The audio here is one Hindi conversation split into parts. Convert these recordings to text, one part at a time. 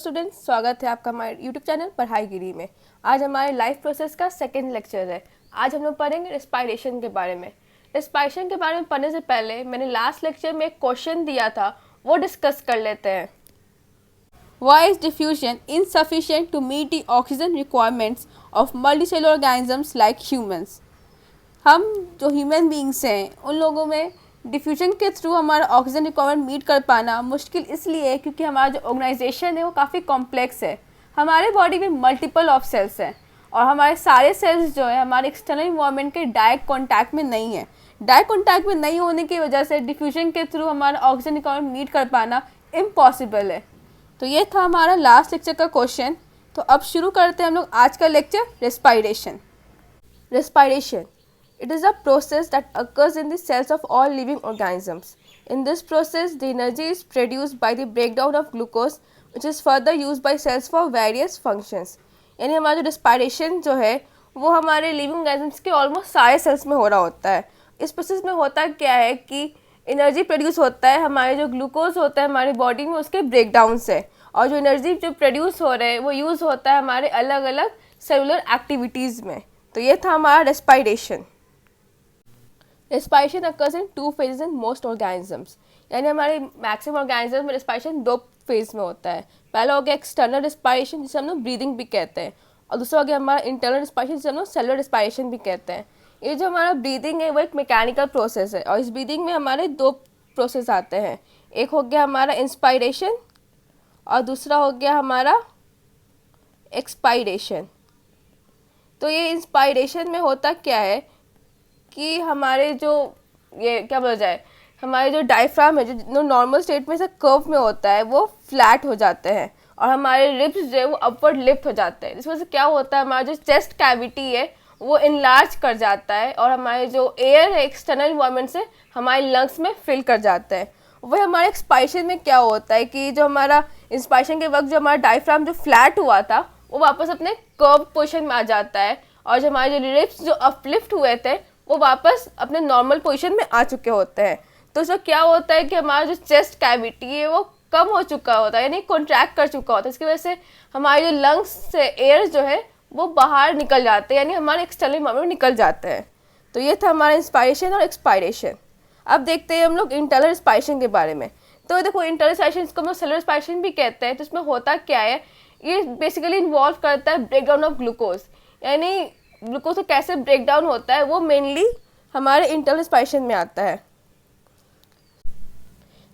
स्टूडेंट्स, स्वागत है आपका हमारे यूट्यूब चैनल पढ़ाई गिरी में। आज हमारे लाइफ प्रोसेस का सेकंड लेक्चर है। आज हम लोग पढ़ेंगे रेस्पिरेशन के बारे में। रेस्पिरेशन के बारे में पढ़ने से पहले मैंने लास्ट लेक्चर में एक क्वेश्चन दिया था, वो डिस्कस कर लेते हैं। Why is diffusion insufficient to meet the oxygen requirements of multicellular organisms like humans? हम जो ह्यूमन बींग्स हैं उन लोगों में डिफ्यूजन के थ्रू हमारा ऑक्सीजन रिक्वायरमेंट मीट कर पाना मुश्किल इसलिए है क्योंकि हमारा जो ऑर्गेनाइजेशन है वो काफ़ी कॉम्प्लेक्स है। हमारे बॉडी में मल्टीपल ऑफ सेल्स हैं और हमारे सारे सेल्स जो है हमारे एक्सटर्नल इन्वायरमेंट के डायरेक्ट कॉन्टैक्ट में नहीं है। डायरेक्ट कॉन्टैक्ट में नहीं होने की वजह से डिफ्यूजन के थ्रू हमारा ऑक्सीजन रिक्वायरमेंट मीट कर पाना इम्पॉसिबल है। तो ये था हमारा लास्ट लेक्चर का क्वेश्चन। तो अब शुरू करते हैं हम लोग आज का lecture respiration. Respiration, it is a process that occurs in the cells of all living organisms. In this process, the energy is produced by the breakdown of glucose, which is further used by cells for various functions. यानी हमारा जो रेस्पिरेशन जो है वो हमारे लिविंग ऑर्गेनिजम्स के ऑलमोस्ट सारे सेल्स में हो रहा होता है। इस प्रोसेस में होता क्या है कि एनर्जी प्रोड्यूस होता है, हमारे जो ग्लूकोज होता है हमारी बॉडी में उसके ब्रेकडाउन से, और जो एनर्जी जो प्रोड्यूस हो रहे हैं वो यूज़ होता है हमारे अलग अलग सेलुलर एक्टिविटीज़ में। तो ये था हमारा respiration. Respiration occurs in 2 phases in most organisms, यानी हमारे मैक्सिमम ऑर्गेनिजम्स में रेस्पिरेशन 2 फेज में होता है। पहला हो गया एक्सटर्नल रेस्पिरेशन जिसे हम लोग ब्रीदिंग भी कहते हैं, और दूसरा हो गया हमारा इंटरनल रेस्पिरेशन जिसे हम लोग सेलुलर रेस्पिरेशन भी कहते हैं। ये जो हमारा ब्रीदिंग है वो एक मैकेनिकल प्रोसेस है, और इस ब्रीदिंग में हमारे 2 प्रोसेस आते हैं। एक हो गया हमारा इंस्पायरेशन और दूसरा हो गया हमारा एक्सपायरेशन। तो ये इंस्पायरेशन में होता क्या है कि हमारे जो ये क्या बोला जाए, हमारे जो डायफ्राम है जो नॉर्मल स्टेट में से कर्व में होता है वो फ्लैट हो जाते हैं, और हमारे रिब्स जो है वो अपवर्ड लिफ्ट हो जाते हैं। इस वजह से क्या होता है, हमारा जो चेस्ट कैविटी है वो इनलार्ज कर जाता है, और हमारे जो एयर है एक्सटर्नल इन्वायरमेंट से हमारे लंग्स में फिल कर जाता है। वही हमारे एक्सपायरेशन में क्या होता है कि जो हमारा इंस्पायरेशन के वक्त जो हमारा डायफ्राम जो फ्लैट हुआ था वो वापस अपने कर्व पोजिशन में आ जाता है, और जो हमारे जो रिब्स जो अपलिफ्ट हुए थे वो वापस अपने नॉर्मल पोजीशन में आ चुके होते हैं। तो इससे क्या होता है कि हमारा जो चेस्ट कैविटी है वो कम हो चुका होता है, यानी कॉन्ट्रैक्ट कर चुका होता है। इसकी वजह से हमारे जो लंग्स से एयर जो है वो बाहर निकल जाते हैं, यानी हमारे एक्सटर्नल इन्वायरमेंट निकल जाते हैं। तो ये था हमारा इंस्पायरेशन और एक्सपायरेशन। अब देखते हैं हम लोग इंटरनल रेस्पिरेशन के बारे में। तो देखो इंटरनल रेस्पिरेशन इसको हम लोग सेलुलर रेस्पिरेशन भी कहते हैं। तो इसमें होता क्या है, ये बेसिकली इन्वॉल्व करता है ब्रेकडाउन ऑफ ग्लूकोज, यानी ग्लूकोज को कैसे ब्रेकडाउन होता है वो मेनली हमारे इंटरनल रेस्पिरेशन में आता है।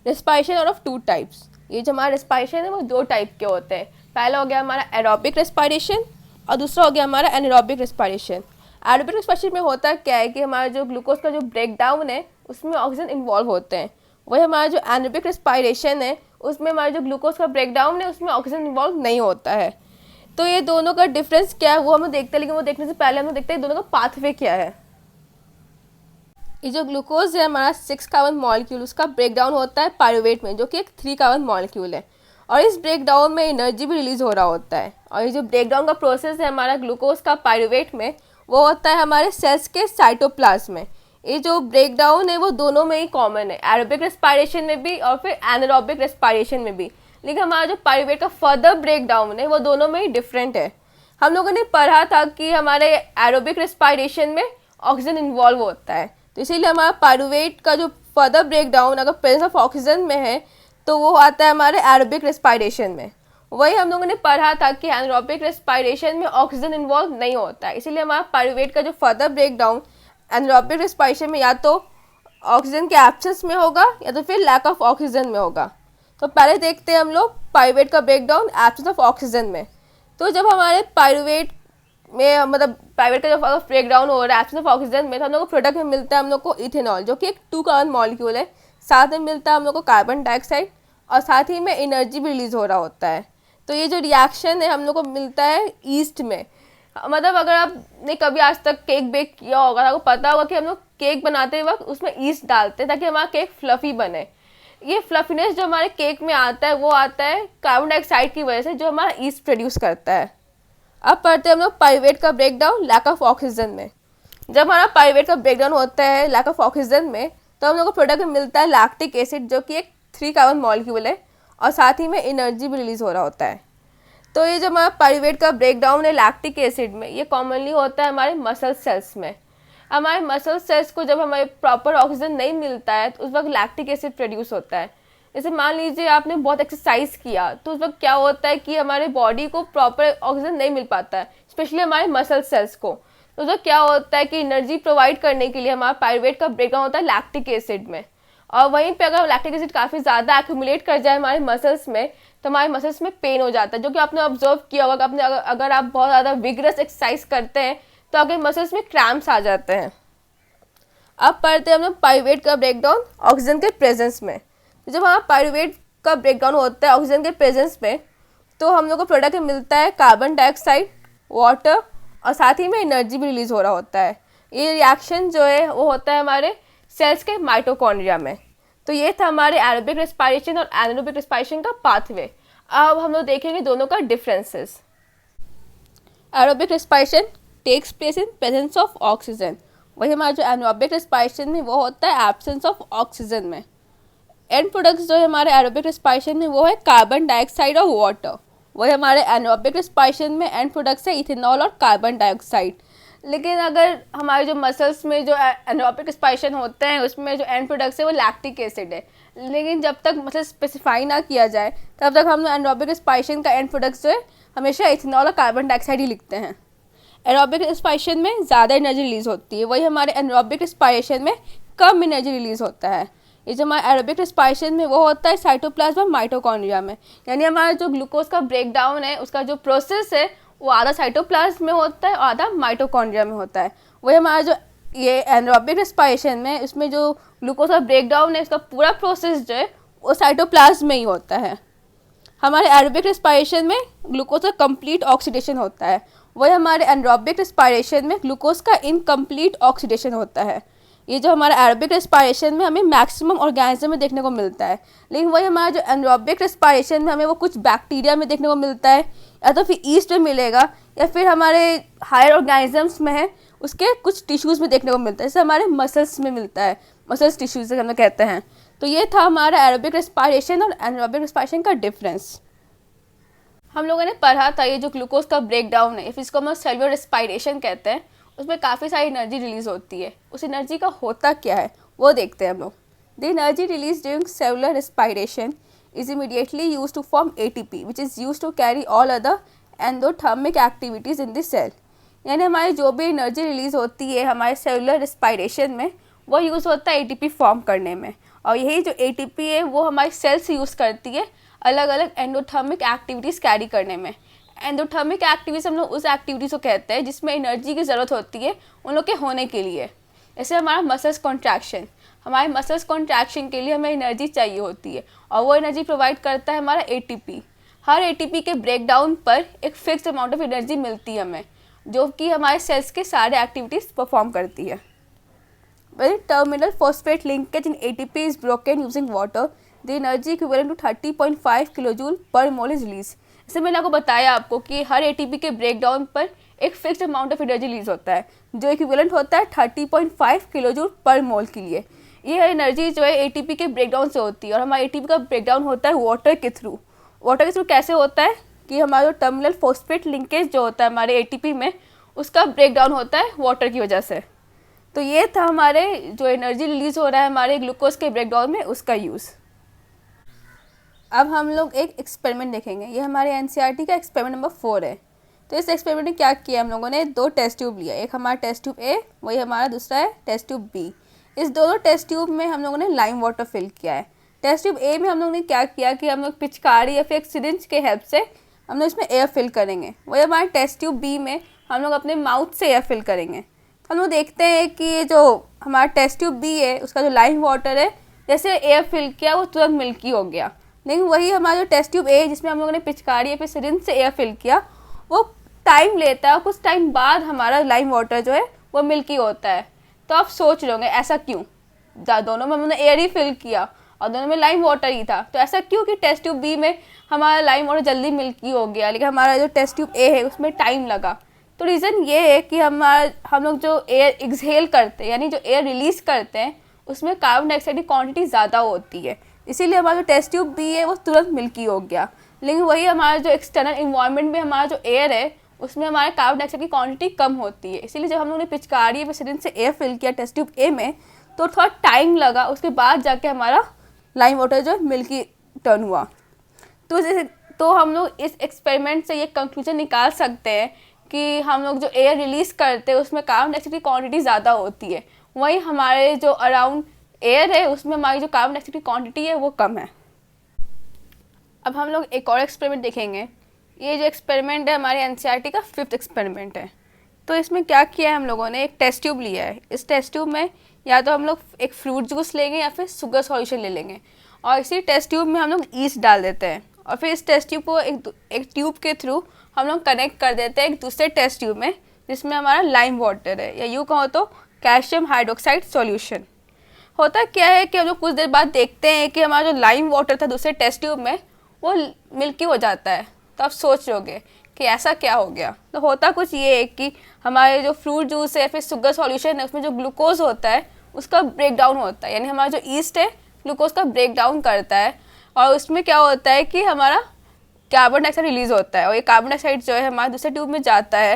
Respiration are of 2 types. ये जो हमारा रेस्पिरेशन है वो 2 टाइप के होते हैं। पहला हो गया हमारा एरोबिक रेस्पिरेशन और दूसरा हो गया हमारा एनारोबिक रेस्पिरेशन। एरोबिक रेस्पिरेशन में होता क्या है कि हमारा जो ग्लूकोज का जो ब्रेकडाउन है उसमें ऑक्सीजन इन्वॉल्व होते हैं। वही हमारा जो एनारोबिक रेस्पिरेशन है उसमें हमारा जो ग्लूकोज का ब्रेकडाउन है उसमें ऑक्सीजन इन्वॉल्व नहीं होता है। तो ये दोनों का डिफरेंस क्या है वो हम देखते हैं, लेकिन वो देखने से पहले हम देखते हैं दोनों का पाथवे क्या है। ये जो ग्लूकोज है हमारा 6 कार्बन मॉलिक्यूल, उसका ब्रेकडाउन होता है पायरुवेट में जो कि एक 3 कार्बन मॉलिक्यूल है, और इस ब्रेकडाउन में एनर्जी भी रिलीज हो रहा होता है। और ये जो ब्रेकडाउन का प्रोसेस है हमारा ग्लूकोज का पायरुवेट में वो होता है हमारे सेल्स के साइटोप्लाज्म में। ये जो ब्रेकडाउन है वो दोनों में ही कॉमन है, एरोबिक रेस्पिरेशन में भी और फिर एनारोबिक रेस्पिरेशन में भी। लेकिन हमारा जो पायरुवेट का फर्दर ब्रेकडाउन है वो दोनों में ही डिफरेंट है। हम लोगों ने पढ़ा था कि हमारे एरोबिक रेस्पिरेशन में ऑक्सीजन इन्वॉल्व होता है, तो इसीलिए हमारा पायरुवेट का जो फर्दर ब्रेकडाउन अगर प्रेजेंस ऑफ ऑक्सीजन में है तो वो आता है हमारे एरोबिक रेस्पिरेशन में। वही हम लोगों ने पढ़ा था कि एनारोबिक रेस्पिरेशन में ऑक्सीजन इन्वॉल्व नहीं होता है, इसीलिए हमारा पायरुवेट का जो फर्दर ब्रेकडाउन एनारोबिक रेस्पिरेशन में या तो ऑक्सीजन के एब्सेंस में होगा या तो फिर लैक ऑफ ऑक्सीजन में होगा। तो पहले देखते हैं हम लोग पायरुवेट का ब्रेकडाउन एब्सेंस ऑफ ऑक्सीजन में। तो जब हमारे पायरुवेट में मतलब पायरुवेट का जो ब्रेकडाउन हो रहा है एब्सेंस ऑफ ऑक्सीजन में, तो हम लोग को प्रोडक्ट में मिलता है हम लोग को इथेनॉल जो कि एक 2 कार्बन मॉलिक्यूल है। साथ में मिलता है हम लोग को कार्बन डाइऑक्साइड, और साथ ही में एनर्जी भी रिलीज हो रहा होता है। तो ये जो रिएक्शन है हम लोग को मिलता है ईस्ट में। मतलब अगर आपने कभी आज तक केक बेक किया होगा तो आपको पता होगा कि हम लोग केक बनाते वक्त उसमें ईस्ट डालते हैं ताकि हमारा केक फ्लफी बने। ये फ्लफीनेस जो हमारे केक में आता है वो आता है कार्बन डाइऑक्साइड की वजह से जो हमारा ईस्ट प्रोड्यूस करता है। अब पढ़ते हैं हम लोग पायरुवेट का ब्रेकडाउन लैक ऑफ ऑक्सीजन में। जब हमारा पायरुवेट का ब्रेकडाउन होता है लैक ऑफ ऑक्सीजन में तो हम लोग को प्रोडक्ट में मिलता है लैक्टिक एसिड जो कि एक 3 कार्बन मॉलिक्यूल है, और साथ ही में एनर्जी भी रिलीज हो रहा होता है। तो ये जो हमारा पाइरूवेट का ब्रेक डाउन है लैक्टिक एसिड में, ये कॉमनली होता है हमारे मसल सेल्स में। हमारे मसल सेल्स को जब हमारे प्रॉपर ऑक्सीजन नहीं मिलता है तो उस वक्त लैक्टिक एसिड प्रोड्यूस होता है। जैसे मान लीजिए आपने बहुत एक्सरसाइज किया तो उस वक्त क्या होता है कि हमारे बॉडी को प्रॉपर ऑक्सीजन नहीं मिल पाता है, स्पेशली हमारे मसल सेल्स को। तो उस वक्त क्या होता है कि एनर्जी प्रोवाइड करने के लिए हमारा पाइरूवेट का ब्रेक डाउन होता है लैक्टिक एसिड में। और वहीं पे अगर लैक्टिक एसिड काफ़ी ज़्यादा एक्यूमुलेट कर जाए हमारे मसल्स में तो हमारे मसल्स में पेन हो जाता है, जो कि आपने ऑब्जर्व किया होगा। आपने अगर आप बहुत ज़्यादा विगरस एक्सरसाइज करते हैं तो आपके मसल्स में क्रैम्प्स आ जाते हैं। अब पढ़ते हैं हम लोग पाइरूवेट का ब्रेकडाउन ऑक्सीजन के प्रेजेंस में। जब हमारा पाइरूवेट का ब्रेकडाउन होता है ऑक्सीजन के प्रेजेंस में तो हम लोग को प्रोडक्ट मिलता है कार्बन डाइऑक्साइड, वाटर और साथ ही में एनर्जी भी रिलीज हो रहा होता है। ये रिएक्शन जो है वो होता है हमारे सेल्स के माइटोकॉन्ड्रिया में। तो ये था हमारे एरोबिक रेस्पिरेशन और एनारोबिक रेस्पिरेशन का पाथवे। अब हम लोग देखेंगे दोनों का differences. Aerobic respiration takes place in presence of oxygen, वही हमारा जो एनारोबिक रेस्पिरेशन में वो होता है एब्सेंस ऑफ ऑक्सीजन में। एंड प्रोडक्ट्स जो है हमारे एरोबिक रेस्पिरेशन में वो है कार्बन डाइऑक्साइड और वाटर, वही हमारे एनारोबिक रेस्पिरेशन में एंड प्रोडक्ट्स है इथेनॉल और कार्बन डाइऑक्साइड। लेकिन अगर हमारे जो मसल्स में जो एनारोबिक रेस्पिरेशन होते हैं उसमें जो एंड प्रोडक्ट्स है वो लैक्टिक एसिड है, लेकिन जब तक मतलब स्पेसिफाई ना किया जाए तब तक हम एनारोबिक रेस्पिरेशन का एंड प्रोडक्ट्स जो है हमेशा इथेनॉल और कार्बन डाइऑक्साइड ही लिखते हैं। एरोबिक रेस्पिरेशन में ज़्यादा एनर्जी रिलीज होती है, वही हमारे एनारोबिक रेस्पिरेशन में कम एनर्जी रिलीज होता है। ये जो हमारा एरोबिक रेस्पिरेशन में वो होता है साइटोप्लाज्म और माइटोकॉन्ड्रिया में, यानी हमारा जो ग्लूकोज का ब्रेक डाउन है उसका जो प्रोसेस है वो आधा साइटोप्लाज्म में होता है और आधा माइटोकॉन्ड्रिया में होता है। वही हमारा जो ये एनारोबिक रेस्पिरेशन में इसमें जो ग्लूकोज का ब्रेक डाउन है उसका पूरा प्रोसेस जो है वो साइटोप्लाज्म में ही होता है। हमारे एरोबिक रेस्पिरेशन में ग्लूकोज का कंप्लीट ऑक्सीडेशन होता है, वही हमारे एनारोबिक रेस्पिरेशन में ग्लूकोज का इनकम्प्लीट ऑक्सीडेशन होता है। ये जो हमारा एरोबिक रेस्पिरेशन में हमें मैक्सिमम ऑर्गेनिज्म में देखने को मिलता है, लेकिन वही हमारा जो एनारोबिक रेस्पिरेशन में हमें वो कुछ बैक्टीरिया में देखने को मिलता है, या तो फिर ईस्ट में मिलेगा या फिर हमारे हायर ऑर्गेनिजम्स में है उसके कुछ टिश्यूज़ में देखने को मिलता है, जैसे हमारे मसल्स में मिलता है, मसल्स टिश्यूज से हम लोग कहते हैं। तो ये था हमारा एरोबिक रेस्पिरेशन और एनारोबिक रेस्पिरेशन का डिफरेंस। हम लोगों ने पढ़ा था ये जो ग्लूकोज का ब्रेक डाउन है इसको हम सेलुलर रेस्पिरेशन कहते हैं, उसमें काफ़ी सारी एनर्जी रिलीज होती है। उस एनर्जी का होता क्या है वो देखते हैं हम लोग। The energy release during cellular respiration is immediately used to form ATP which is used to carry all other endothermic activities in the cell। यानी हमारी जो भी एनर्जी रिलीज होती है हमारे सेलुलर रेस्पिरेशन में वो यूज़ होता है ATP फॉर्म करने में, और यही जो ATP है वो हमारी सेल्स यूज़ करती है अलग अलग एंडोथर्मिक एक्टिविटीज़ कैरी करने में। एंडोथर्मिक एक्टिविटीज़ हम लोग उस एक्टिविटीज़ को कहते हैं जिसमें एनर्जी की ज़रूरत होती है उन लोग के होने के लिए। जैसे हमारा मसल्स कॉन्ट्रैक्शन, हमारे मसल्स कॉन्ट्रैक्शन के लिए हमें एनर्जी चाहिए होती है और वो एनर्जी प्रोवाइड करता है हमारा ATP। हर ATP के ब्रेक डाउन पर एक फिक्स्ड अमाउंट ऑफ एनर्जी मिलती है हमें, जो कि हमारे सेल्स के सारे एक्टिविटीज़ परफॉर्म करती है। When terminal phosphate linkage in ATP is broken using water, the energy equivalent to 30.5 kilojoule पर मोल इज रिलीज। जैसे मैंने आपको बताया आपको कि हर ATP के ब्रेक डाउन पर एक fixed amount of energy release होता है जो इक्विवेलेंट होता है 30.5 किलोजूल पर मोल के लिए। ये एनर्जी जो है ATP के ब्रेकडाउन से होती है और हमारा ATP का ब्रेकडाउन होता है वाटर के थ्रू। वाटर के थ्रू कैसे होता है कि हमारा जो टर्मिनल फॉस्फेट लिंकेज जो होता है हमारे ATP में उसका ब्रेकडाउन होता है वाटर की वजह से। तो ये था हमारे जो एनर्जी रिलीज हो रहा है हमारे ग्लूकोज के ब्रेकडाउन में उसका यूज़। अब हम लोग एक एक्सपेरिमेंट देखेंगे, ये हमारे NCERT का एक्सपेरिमेंट नंबर 4 है। तो इस एक्सपेरिमेंट में क्या किया हम लोगों ने, 2 टेस्ट ट्यूब लिया, एक हमारा टेस्ट ट्यूब A वही हमारा दूसरा है टेस्ट ट्यूब B। इस दोनों टेस्ट ट्यूब में हम लोगों ने लाइम वाटर फिल किया है। टेस्ट ट्यूब A में हम लोगों ने क्या किया कि हम लोग पिचकारी या फिर एक सिरिंज के हेल्प से हम लोग इसमें एयर फिल करेंगे, वही हमारे टेस्ट ट्यूब B में हम लोग अपने माउथ से एयर फिल करेंगे। तो हम लोग देखते हैं कि ये जो हमारा टेस्ट ट्यूब B है उसका जो लाइम वाटर है जैसे एयर फिल किया वो तुरंत मिल्की हो गया, लेकिन वही हमारा जो टेस्ट ट्यूब A जिसमें हम लोगों ने पिचकारी या फिर सिरिंज से एयर फिल किया वो टाइम लेता है, कुछ टाइम बाद हमारा लाइम वाटर जो है वो मिल्की होता है। तो आप सोच लोगे ऐसा क्यों, दोनों में हमने एयर ही फिल किया और दोनों में लाइम वाटर ही था, तो ऐसा क्यों कि टेस्ट ट्यूब B में हमारा लाइम वाटर जल्दी मिल्की हो गया लेकिन हमारा जो टेस्ट ट्यूब A है उसमें टाइम लगा। तो रीज़न ये है कि हम लोग जो एयर एक्सहेल करते हैं यानी जो एयर रिलीज़ करते हैं उसमें कार्बन डाइऑक्साइड की क्वांटिटी ज़्यादा होती है, इसीलिए हमारा जो टेस्ट ट्यूब B है वो तुरंत मिल्की हो गया। लेकिन वही हमारा जो एक्सटर्नल इन्वायरमेंट में हमारा जो एयर है उसमें हमारे कार्बन डाइऑक्साइड की क्वांटिटी कम होती है। इसीलिए जब हम लोगों ने पिचकारी में सिरिंज से एयर फिल किया टेस्ट ट्यूब ए में तो थोड़ा टाइम लगा, उसके बाद जाके हमारा लाइम वाटर जो मिल्की टर्न हुआ। तो हम लोग इस एक्सपेरिमेंट से ये कंक्लूजन निकाल सकते हैं कि हम लोग जो एयर रिलीज़ करते हैं उसमें कार्बन डाइऑक्साइड की क्वांटिटी ज़्यादा होती है, वहीं हमारे जो अराउंड एयर है उसमें हमारी जो कार्बन डाइऑक्साइड की क्वांटिटी है वो कम है। अब हम लोग एक और एक्सपेरिमेंट देखेंगे। ये जो एक्सपेरिमेंट है हमारे एनसीईआरटी का 5th एक्सपेरिमेंट है। तो इसमें क्या किया है, हम लोगों ने एक टेस्ट ट्यूब लिया है। इस टेस्ट ट्यूब में या तो हम लोग एक फ्रूट जूस लेंगे या फिर शुगर सॉल्यूशन ले लेंगे, और इसी टेस्ट ट्यूब में हम लोग ईस्ट डाल देते हैं, और फिर इस टेस्ट ट्यूब को एक ट्यूब के थ्रू हम लोग कनेक्ट कर देते हैं एक दूसरे टेस्ट ट्यूब में जिसमें हमारा लाइम वाटर है, या यूँ कहो तो कैल्शियम हाइड्रोक्साइड सॉल्यूशन। होता क्या है कि हम लोग कुछ देर बाद देखते हैं कि हमारा जो लाइम वाटर था दूसरे टेस्ट ट्यूब में वो मिल्की हो जाता है। तो आप सोच रहोगे कि ऐसा क्या हो गया। तो होता कुछ ये है कि हमारे जो फ्रूट जूस है या फिर शुगर सॉल्यूशन है उसमें जो ग्लूकोज होता है उसका ब्रेक डाउन होता है, यानी हमारा जो ईस्ट है ग्लूकोज का ब्रेक डाउन करता है, और उसमें क्या होता है कि हमारा कार्बन डाइऑक्साइड रिलीज़ होता है, और ये कार्बन डाइऑक्साइड जो है हमारे दूसरे ट्यूब में जाता है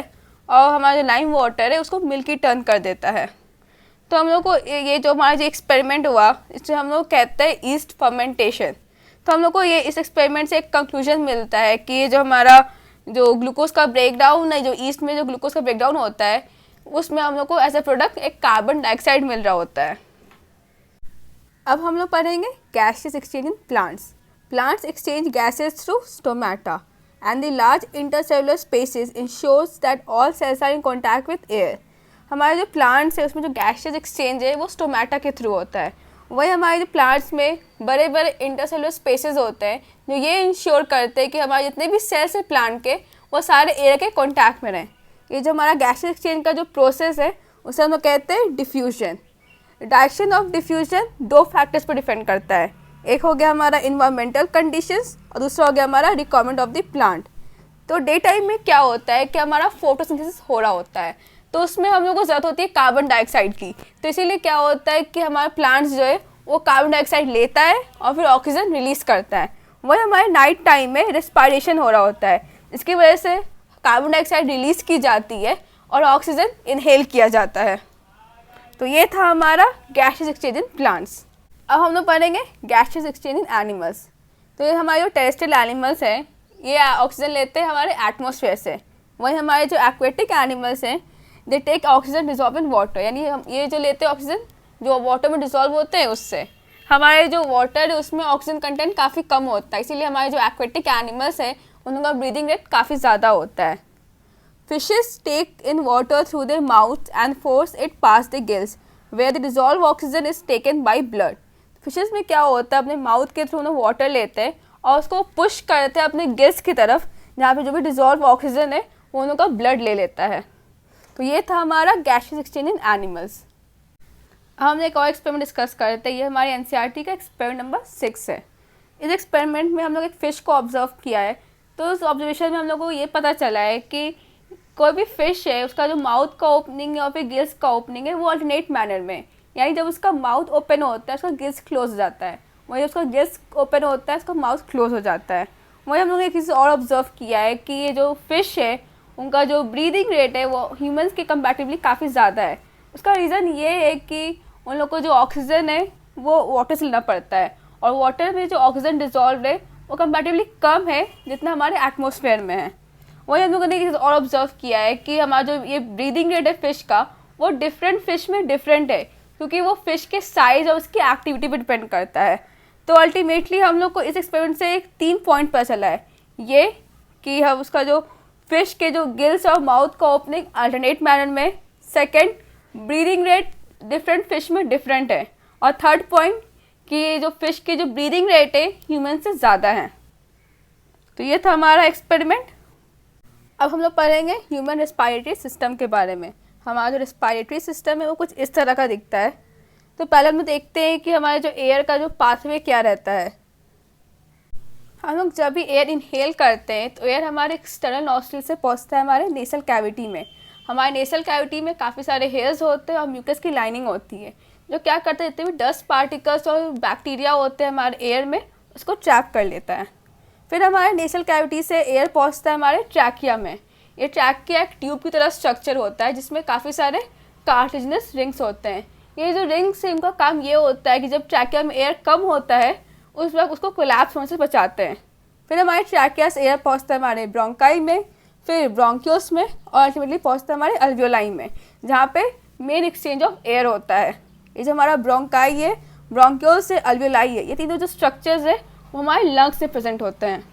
और हमारा जो लाइम वाटर है उसको मिल्की टर्न कर देता है। तो हम लोग को ये जो हमारा जो एक्सपेरिमेंट हुआ इससे हम लोग कहते हैं ईस्ट फर्मेंटेशन। तो हम लोग को ये इस एक्सपेरिमेंट से एक कंक्लूजन मिलता है कि ये जो हमारा जो ग्लूकोज का ब्रेक डाउन है, जो ईस्ट में जो ग्लूकोज का ब्रेक डाउन होता है उसमें हम लोग को एज ए प्रोडक्ट एक कार्बन डाइऑक्साइड मिल रहा होता है। अब हम लोग पढ़ेंगे gases exchange in plants. Plants exchange gases through stomata and the large intercellular spaces ensures that all cells are in contact with air. हमारे जो प्लांट्स है उसमें जो गैसेस एक्सचेंज है वो स्टोमेटा के थ्रू होता है। वही हमारे जो प्लांट्स में बड़े बड़े इंटरसेलुलर स्पेसेस होते हैं जो ये इंश्योर करते हैं कि हमारे जितने भी सेल्स हैं प्लांट के वो सारे एयर के कॉन्टैक्ट में रहें। ये जो हमारा गैसेस एक्सचेंज का जो प्रोसेस है उसे हम लोग कहते हैं diffusion. Direction of diffusion 2 factors पर डिपेंड करता है। एक हो गया हमारा इन्वायरमेंटल कंडीशंस और दूसरा हो गया हमारा रिक्वायरमेंट ऑफ द प्लांट। तो डे टाइम में क्या होता है कि हमारा फोटोसिंथेसिस हो रहा होता है, तो उसमें हम लोग को ज़रूरत होती है कार्बन डाइऑक्साइड की। तो इसीलिए क्या होता है कि हमारा प्लांट्स जो है वो कार्बन डाइऑक्साइड लेता है और फिर ऑक्सीजन रिलीज़ करता है। वही हमारे नाइट टाइम में रेस्पिरेशन हो रहा होता है, इसकी वजह से कार्बन डाइऑक्साइड रिलीज़ की जाती है और ऑक्सीजन इनहेल किया जाता है। तो ये था हमारा गैसेस एक्सचेंज इन प्लांट्स। अब हम लोग पढ़ेंगे गैसेस एक्सचेंज इन एनिमल्स। तो ये हमारे जो टेरेस्ट्रियल एनिमल्स हैं ये ऑक्सीजन लेते हैं हमारे एटमॉस्फेयर से। वही हमारे जो एक्वेटिक एनिमल्स हैं they take oxygen dissolve in water, यानी हम ये जो लेते हैं ऑक्सीजन जो वाटर में डिजॉल्व होते हैं उससे। हमारे जो वाटर है उसमें ऑक्सीजन कंटेंट काफ़ी कम होता है, इसीलिए हमारे जो एक्वेटिक एनिमल्स हैं उनका ब्रीदिंग रेट काफ़ी ज़्यादा होता है। Fishes take in water through their mouth and force it past the gills, where the dissolved oxygen is taken by blood. Fishes में क्या होता है, अपने माउथ के थ्रू उन्हें वाटर लेते हैं और उसको पुश करते हैं अपने गिल्स की तरफ, जहाँ पे जो भी डिजॉल्व ऑक्सीजन है वो उनका ब्लड ले लेता है। तो ये था हमारा गैसेस एक्सचेंज इन एनिमल्स। हम एक और एक्सपेरिमेंट डिस्कस करते हैं। ये हमारे एनसीईआरटी का एक्सपेरिमेंट नंबर 6 है। इस एक्सपेरिमेंट में हम लोग एक फ़िश को ऑब्जर्व किया है। तो उस ऑब्जर्वेशन में हम लोग को ये पता चला है कि कोई भी फिश है उसका जो माउथ का ओपनिंग है और फिर गिल्स का ओपनिंग है वो अल्टरनेट मैनर में, यानी जब उसका माउथ ओपन होता है उसका गिल्स क्लोज हो जाता है, वही उसका गिल्स ओपन होता है उसका माउथ क्लोज हो जाता है। वही हम लोगों ने किसी और ऑब्जर्व किया है कि ये जो फिश है उनका जो ब्रीदिंग रेट है वो ह्यूमंस के कंपैरेटिवली काफ़ी ज़्यादा है। उसका रीज़न ये है कि उन लोग को जो ऑक्सीजन है वो वाटर से लेना पड़ता है, और वाटर में जो ऑक्सीजन डिजॉल्व है वो कंपैरेटिवली कम है जितना हमारे एटमॉस्फेयर में है। वही हम लोगों ने और ऑब्जर्व किया है कि हमारा जो ये ब्रीदिंग रेट है फिश का वो डिफरेंट फिश में डिफरेंट है, क्योंकि वो फिश के साइज और उसकी एक्टिविटी पर डिपेंड करता है। तो अल्टीमेटली हम लोग को इस एक्सपेरिमेंट से 3 पॉइंट पता चला है, ये कि हम उसका जो फिश के जो गिल्स और माउथ का ओपनिंग अल्टरनेट मैनर में, second breathing rate different fish में डिफरेंट है, और थर्ड पॉइंट कि जो फिश की जो ब्रीदिंग रेट है ह्यूमन से ज़्यादा है। तो ये था हमारा एक्सपेरिमेंट। अब हम लोग पढ़ेंगे ह्यूमन रेस्पिरेटरी सिस्टम के बारे में। हमारा जो रेस्पिरेटरी सिस्टम है वो कुछ इस तरह का दिखता है। तो पहले हम देखते हैं कि हमारे जो एयर का जो पाथवे क्या रहता है। हम लोग जब भी एयर इनहेल करते हैं तो एयर हमारे एक्सटर्नल नॉस्ट्रिल से पहुंचता है हमारे नेसल कैविटी में। हमारे नेसल कैविटी में काफ़ी सारे हेयर्स होते हैं और म्यूकस की लाइनिंग होती है, जो क्या करते हैं जितने भी डस्ट पार्टिकल्स और बैक्टीरिया होते हैं हमारे एयर में उसको ट्रैप कर लेता है। फिर हमारे नेसल कैविटी से एयर पहुंचता है हमारे ट्रैकिया में। ये ट्रैकिया एक ट्यूब की तरह स्ट्रक्चर होता है जिसमें काफ़ी सारे कार्टिलेजिनस रिंग्स होते हैं। ये जो रिंग्स है इनका काम ये होता है कि जब ट्रैकिया में एयर कम होता है उस वक्त उसको कोलैप्स होने से बचाते हैं। फिर हमारे ट्रैकिया से एयर पहुंचता है हमारे ब्रोंकाई में, फिर ब्रोंक्योस में और अल्टीमेटली पहुंचता है हमारे अल्वियोलाई में, जहाँ पे मेन एक्सचेंज ऑफ एयर होता है। ये जो हमारा ब्रोंकाई है, ब्रोंक्योस से अल्वियोलाई है, ये तीनों जो स्ट्रक्चर्स है वो हमारे लंग्स से प्रेजेंट होते हैं।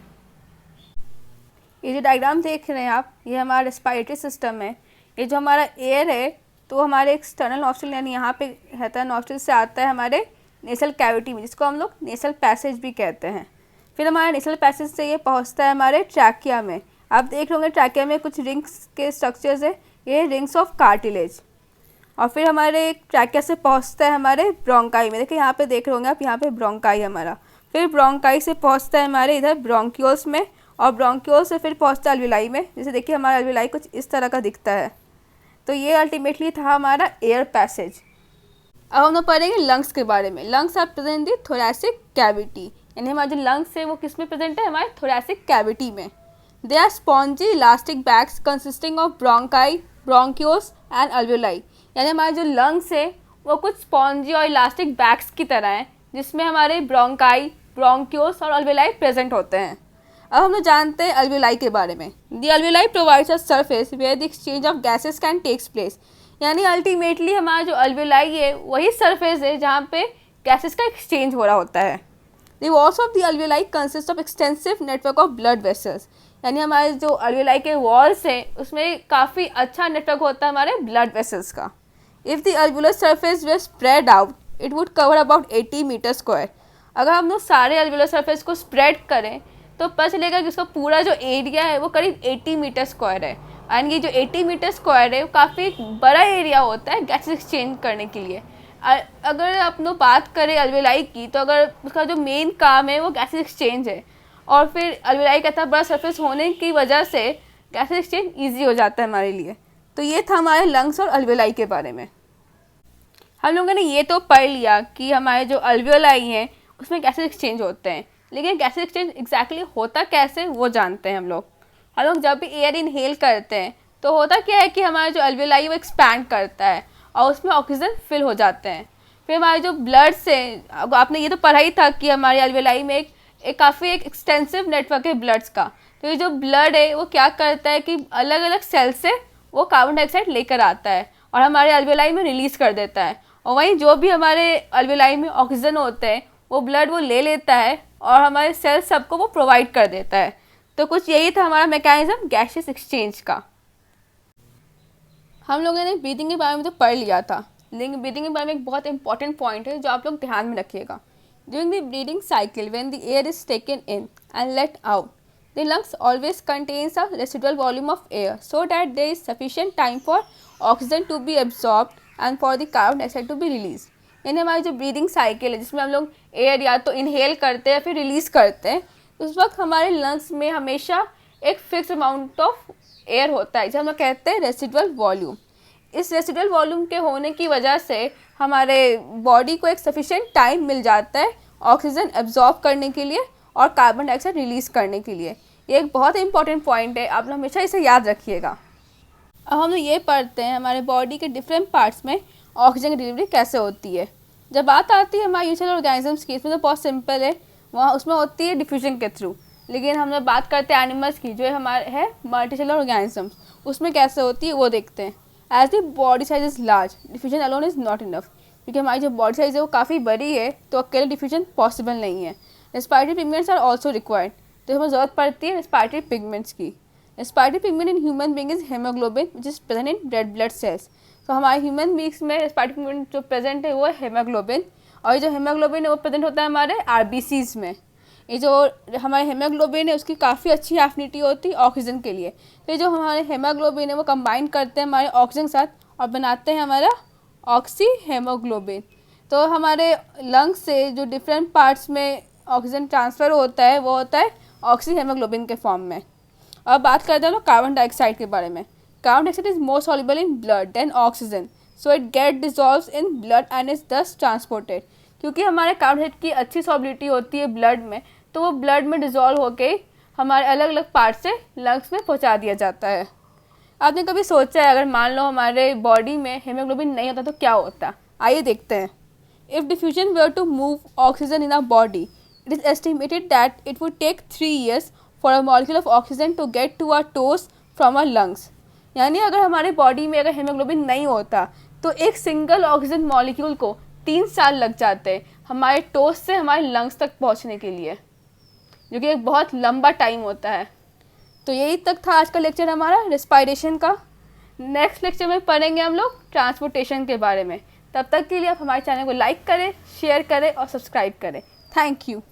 ये जो डायग्राम देख रहे हैं आप, ये हमारा रेस्पिरेटरी सिस्टम है। ये जो हमारा एयर है तो हमारे एक्सटर्नल नॉस्ट्रिल यानी यहाँ पे रहता है, नॉस्ट्रिल से आता है हमारे नेसल कैविटी में, जिसको हम लोग नेसल पैसेज भी कहते हैं। फिर हमारे नेसल पैसेज से ये पहुँचता है हमारे ट्रैकिया में। आप देख रहे होंगे ट्रैकिया में कुछ रिंग्स के स्ट्रक्चर्स है, ये रिंग्स ऑफ कार्टिलेज। और फिर हमारे ट्रैकिया से पहुँचता है हमारे ब्रोंकाई में। देखिए यहाँ पे देख रहे होंगे आप, यहाँ पे ब्रोंकाई हमारा। फिर ब्रोंकाई से पहुँचता है हमारे इधर ब्रोंक्योल्स में, और ब्रोंक्योल से फिर पहुँचता है अल्वियोलाई में। जैसे देखिए हमारा अल्वियोलाई कुछ इस तरह का दिखता है। तो ये अल्टीमेटली था हमारा एयर पैसेज। अब हम लोग पढ़ेंगे लंग्स के बारे में। Lungs are present in thoracic cavity, यानी हमारे जो लंग्स है वो किस में प्रेजेंट है, हमारे थोरैसिक कैविटी में। They are spongy elastic bags consisting of bronchi, bronchioles and alveoli. यानी हमारे जो लंग्स है वो कुछ स्पॉन्जी और इलास्टिक बैग्स की तरह हैं, जिसमें हमारे ब्रोंकाई, ब्रोंक्योस और अल्वियोलाई प्रेजेंट होते हैं। अब हम लोग जानते हैं अल्वियोलाई के बारे में। The alveoli provides a surface where the exchange of gases can takes place. यानी अल्टीमेटली हमारा जो अल्वियोलाई है वही सरफेस है जहाँ पे गैसेस का एक्सचेंज हो रहा होता है। The walls of the alveoli consist of extensive network of blood vessels. यानी हमारे जो अल्वियोलाई के वॉल्स हैं उसमें काफ़ी अच्छा नेटवर्क होता है हमारे ब्लड वेसल्स का। If the alveolar surface were spread out it would cover about 80 metre square. अगर हम लोग सारे अल्वियोलर सरफेस को स्प्रेड करें तो पता चलेगा कि उसका पूरा जो एरिया है वो करीब 80 मीटर स्क्वायर है। एंड ये जो 80 मीटर स्क्वायर है वो काफ़ी बड़ा एरिया होता है गैसेस एक्सचेंज करने के लिए। अगर आप लोग बात करें अल्वियोलाई की, तो अगर उसका जो मेन काम है वो गैसेस एक्सचेंज है, और फिर अल्वियोलाई का इतना बड़ा सरफेस होने की वजह से गैसेस एक्सचेंज ईजी हो जाता है हमारे लिए। तो ये था हमारे लंग्स और अल्वियोलाई के बारे में। हम लोगों ने ये तो पढ़ लिया कि हमारे जो अल्वियोलाई हैं उसमें गैसेस एक्सचेंज होते हैं, लेकिन गैसेस एक्सचेंज एग्जैक्टली होता कैसे वो जानते हैं हम लोग। जब भी एयर इनहेल करते हैं तो होता क्या है कि हमारा जो अल्वियोलाई वो एक्सपैंड करता है और उसमें ऑक्सीजन फिल हो जाते हैं। फिर हमारे जो ब्लड से, आपने ये तो पढ़ा ही था कि हमारे अल्वियोलाई में एक काफ़ी एक्सटेंसिव नेटवर्क है ब्लड्स का। तो ये जो ब्लड है वो क्या करता है कि अलग अलग सेल से वो कार्बन डाइऑक्साइड लेकर आता है और हमारे अल्वियोलाई में रिलीज़ कर देता है, और वहीं जो भी हमारे अल्वियोलाई में ऑक्सीजन होते हैं वो ब्लड वो ले लेता है और हमारे सेल सबको वो प्रोवाइड कर देता है। तो कुछ यही था हमारा मैकेनिज्म गैसेस एक्सचेंज का। हम लोगों ने ब्रीदिंग के बारे में तो पढ़ लिया था, लेकिन ब्रीदिंग के बारे में एक बहुत इंपॉर्टेंट पॉइंट है जो आप लोग ध्यान में रखिएगा। During the breathing cycle when the air is taken in and let out, the lungs always contains a residual volume of air so that there is sufficient time for oxygen to be absorbed and for the carbon dioxide to be release. यानी हमारी जो ब्रीदिंग साइकिल है जिसमें हम लोग एयर या तो इनहेल करते हैं या फिर रिलीज़ करते हैं, उस वक्त हमारे लंग्स में हमेशा एक फिक्स अमाउंट ऑफ एयर होता है जिसे हम लोग कहते हैं रेसिडुअल वॉल्यूम। इस रेसिडुअल वॉल्यूम के होने की वजह से हमारे बॉडी को एक सफिशिएंट टाइम मिल जाता है ऑक्सीजन एब्जॉर्ब करने के लिए और कार्बन डाइऑक्साइड रिलीज़ करने के लिए। ये एक बहुत इंपॉर्टेंट पॉइंट है, आप लोग हमेशा इसे याद रखिएगा। अब हम लोग ये पढ़ते हैं हमारे बॉडी के डिफरेंट पार्ट्स में ऑक्सीजन की डिलीवरी कैसे होती है। जब बात आती है हमारे यूनिसेलुलर ऑर्गेनिजम्स की, इसमें तो बहुत सिंपल है, वहाँ उसमें होती है डिफ्यूजन के थ्रू। लेकिन हम लोग बात करते हैं एनिमल्स की, जो हमारे है मल्टीसेलुलर ऑर्गेनिजम्स, उसमें कैसे होती है वो देखते हैं। As the body size is large diffusion alone is not enough, क्योंकि हमारी जो बॉडी साइज है वो काफ़ी बड़ी है तो अकेले डिफ्यूजन पॉसिबल नहीं है। Respiratory pigments are also required, तो हमें ज़रूरत पड़ती है रेस्पिरेटरी पिगमेंट्स की। Respiratory pigment in human being is haemoglobin which is present in red blood cells. तो हमारे ह्यूमन बींग्स में रेस्पिरेटरी पिगमेंट जो प्रेजेंट है वो है हेमोग्लोबिन, और ये जो हेमोग्लोबिन है वो प्रेजेंट होता है हमारे आरबीसीज में। ये जो हमारे हेमोग्लोबिन है उसकी काफ़ी अच्छी एफिनिटी होती है ऑक्सीजन के लिए। तो ये जो हमारे हेमोग्लोबिन है वो कंबाइन करते हैं हमारे ऑक्सीजन के साथ और बनाते हैं हमारा ऑक्सी हेमोग्लोबिन। तो हमारे लंग्स से जो डिफरेंट पार्ट्स में ऑक्सीजन ट्रांसफ़र होता है वो होता है ऑक्सी हेमोग्लोबिन के फॉर्म में। अब बात करते हैं लोग कार्बन डाइऑक्साइड के बारे में। Carbon dioxide is more soluble in blood than oxygen, so it get dissolves in blood and is thus transported. क्योंकि हमारे कार्बन डाइऑक्साइड की अच्छी सॉल्युबिलिटी होती है ब्लड में, तो वो ब्लड में डिज़ोल्व होके हमारे अलग अलग पार्ट से लंग्स में पहुंचा दिया जाता है। आपने कभी सोचा है अगर मान लो हमारे बॉडी में हीमोग्लोबिन नहीं होता तो क्या होता? आइए देखते हैं। If diffusion were to move oxygen in our body, it is estimated that it would take 3 years for a molecule of oxygen to get to our toes from our lungs. यानी अगर हमारे बॉडी में अगर हीमोग्लोबिन नहीं होता तो एक सिंगल ऑक्सीजन मॉलिक्यूल को 3 साल लग जाते हमारे टोस से हमारे लंग्स तक पहुंचने के लिए, जो कि एक बहुत लंबा टाइम होता है। तो यही तक था आज का लेक्चर हमारा रेस्पायरेशन का। नेक्स्ट लेक्चर में पढ़ेंगे हम लोग ट्रांसपोर्टेशन के बारे में। तब तक के लिए आप हमारे चैनल को लाइक करें, शेयर करें और सब्सक्राइब करें। Thank you.